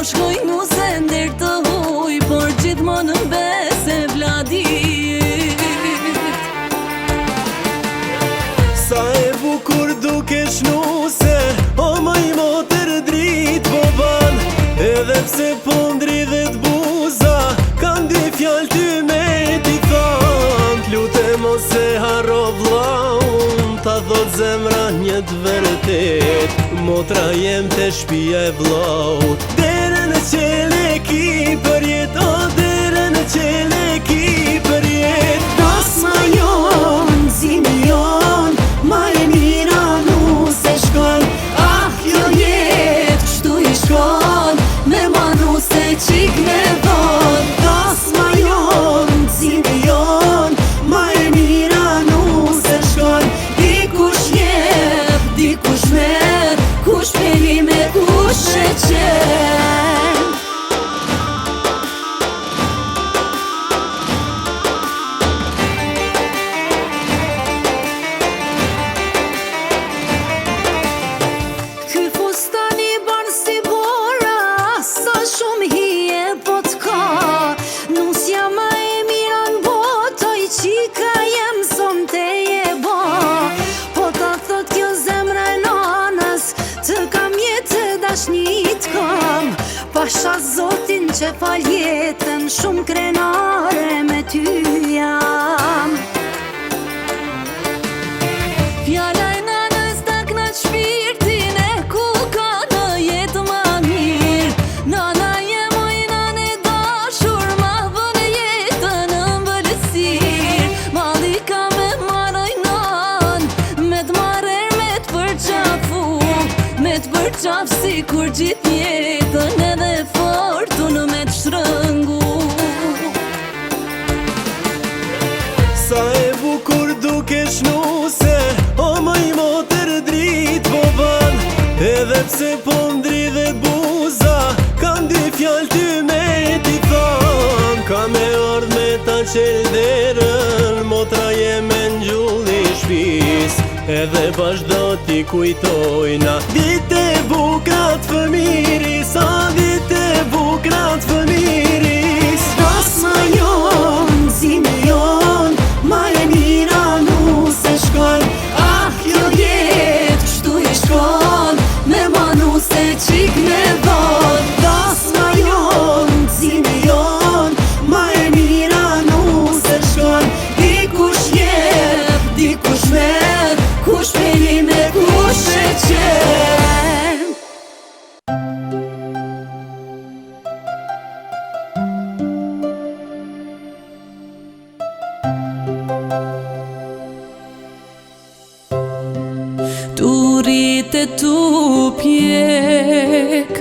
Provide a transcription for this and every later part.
shkoj mu se ndër të huj, por gjithmonë në bese vladit. Sa e bukur duke shnuse, o maj motër drit po ban. Edhe pse po ndridhet buza, kam dy fjall ty me ti than. T'lute mos e harro vllaun, ta thot zemra një t'vërtet. Motra jem të shpia e vllaut. Dere në qele ki për jet, o dere në qele ki për jet. Das ma jon, zimi jon, ma e mira nu se shkon. Ah, kjo jet, kështu i shkon, me manu se qik me dhon. Das ma jon, zimi jon, ma e mira nu se shkon. Dikush jep, dikush merr, kush peli me kush e qen. Ky fustan i ban si bora, sa shumë hije po t'ka. Nusja ma e mira n'botoj, qika jem son te je ba. Po ta thot kjo zemra e nanës, të kam jetë dashnit kam. Pasha zotin që fal jetën, shumë krenare me ty jam. Fjala e nanës ta knaq shpirtin e ku ka në jetë ma mirë. Nana je moj nane dashur, ma vën jetën në mbëlsir. Malli ka me maroj nan, me t'marer me t'përqafu, me t'përqaf si kur gjith jetën, edhe fortun me t'shrëngu. Sa e bukur duke shnuse, o maj motër drit po ban. Edhe pse po ndridhet buza, kam dy fjall ty me ti than. Ka me ardh me ta qel derën, motra jeme n'gjull i shpis. Edhe bashdo t'i kujtojna dite bukrat fëmiris, a dite bukrat fëmiris. Das ma jon, zimi jon, ma e mira nu se shkon. Ah, kjo jet, kështu i shkon, me manu se qik me dhon. Das ma jon, zimi jon, ma e mira nu se shkon. Dikush jep, dikush merr, kush peli me kush e qen. Turit e tu pjek,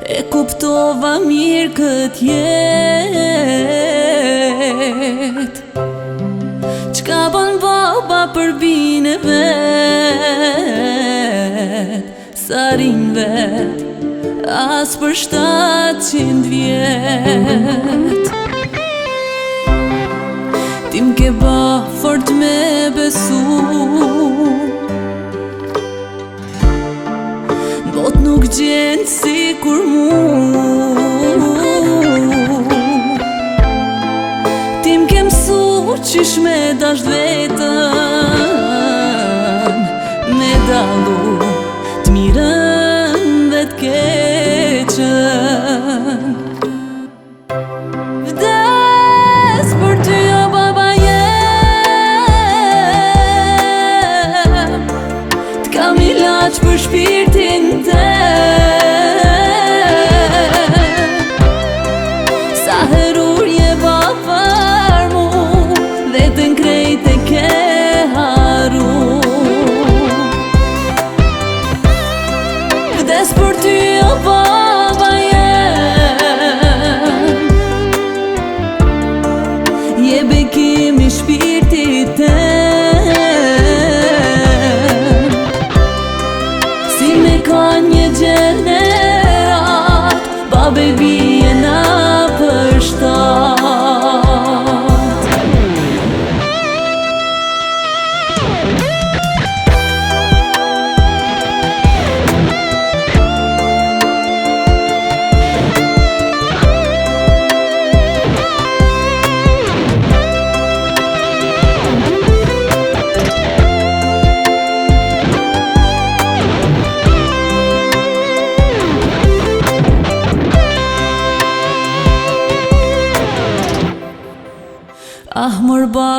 e kuptova mirë kët jet. Qka bon baba për bine vet, sa rin vet, as për 700 vjet. Ti m'ke ba fort me besu, n'bot nuk gjenë si kur mu. Ti m'ke mësu qish me dasht vetën, me dalu t'mirën dhe t'keqën. Vdes për ty o baba jem, t'kam ilaq për shpirtin tem. Sa herur je bafar mu, dhe të nkrejt e ke haru. Vdes për ty o baba jem, je bekim i shpirtit tem. Si me ka një gjenerat, babe bije na për 7.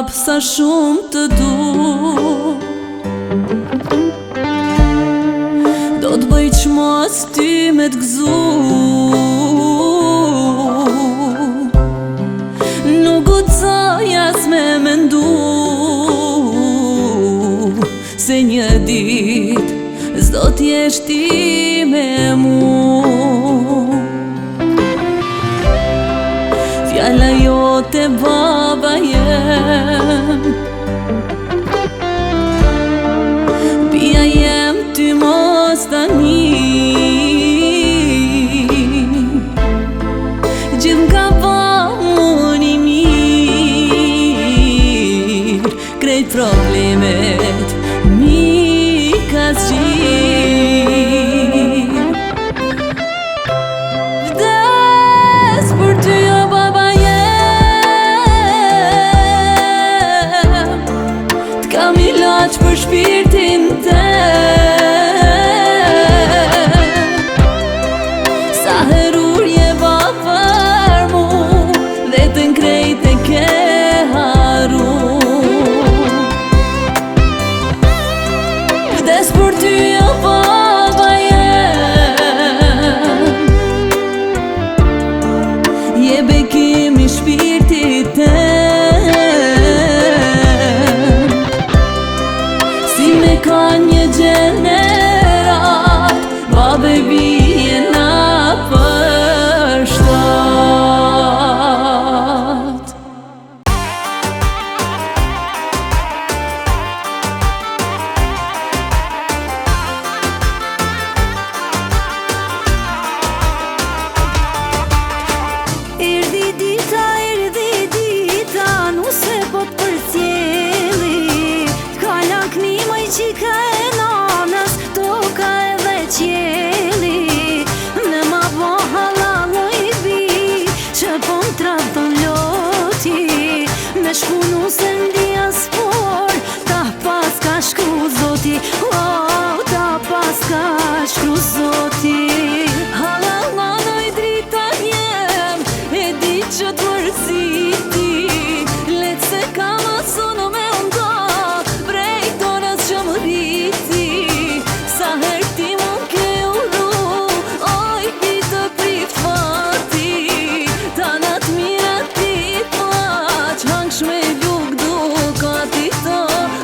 prap sa shumë të du. Do të bëj qmos ty me t'gëzu. Nuk guxoj as me mendu se një dit s'do t'jesh ti me mu. Fjalla jote baba jem, pia jem ty mos tani. Gjithë m'ka ba unë i mirë, krejt problemet mi ka zgjirë. Vdes për ty o baba jem, t'kam ilaq për shpirtin tem. Sa herur je për mu, dhe të nkrejt e ke haru. Vdes për ty o baba jem, je bekim i shpirtit tem. Si me ka një gjenerat, babe bije na për shtat. Erdhi dita, nuse po t'përcjeli. T'ka lakmi moj qika e nanës, toka edhe qjeli. Me ma bo halalo i bi, që po m'traton loti. Me shku nuse n'dia spor, ta pas ka shkru zoti. Oh, ta pas ka shkru zoti. Halalo i drita jem, e di që t'mërziti. Let se kam asono me ndo, prej tonës që më rriti. Sa her ti mu ke uru, oj pi të prift fati. Tanat mira ti paq, hangsh me luk dukati to,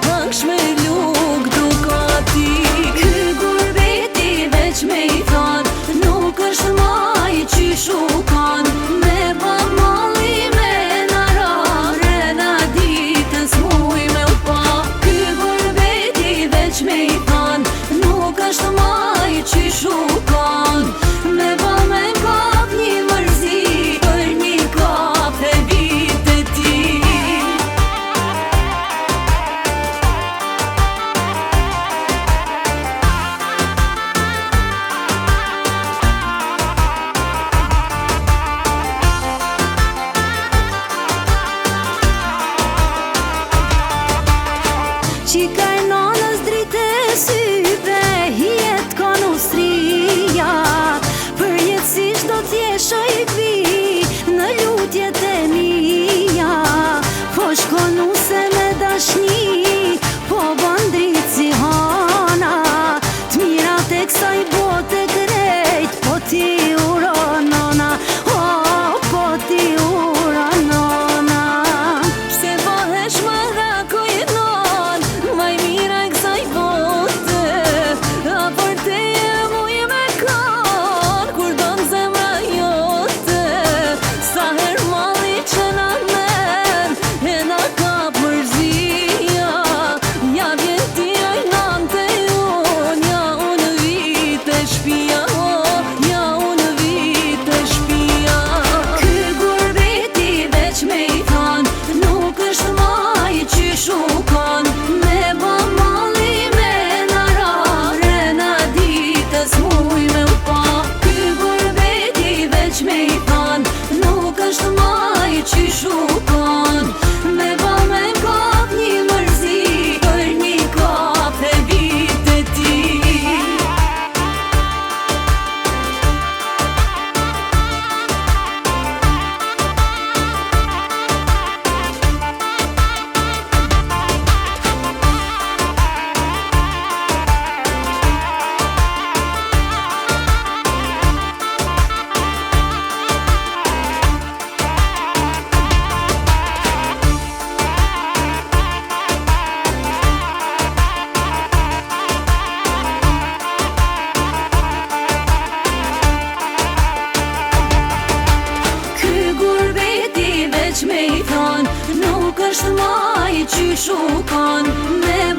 hangsh me luk dukati. Ky gurbeti veç me i thon, nuk është maj qyshu kan. Me ba mali me narare, na ditës muj me u pa. Ky gurbeti veç me i thon, nuk është maj qyshu kan. Me ba me kap një mërzi, për një kap e vite ti. Qika e nanës drite syve, hijet ka nustria. Për jetësisht do t'jesh o i bi, në lutjet e mija. Po shko nuse me dashni, po bandrit si hana. T'mirat e kësaj bote krejt, po ti uronona. Oh, po ti uronona. Pse bohesh më rakoj non, maj mira e kësaj bote. A për te je muje me kon, kur do në zemra jote. Sa her mali që na men, e na ka përzia. Ja vjen ti oj nante un, ja unë vite shpia. Ja unë vite është maj qyshu kanë me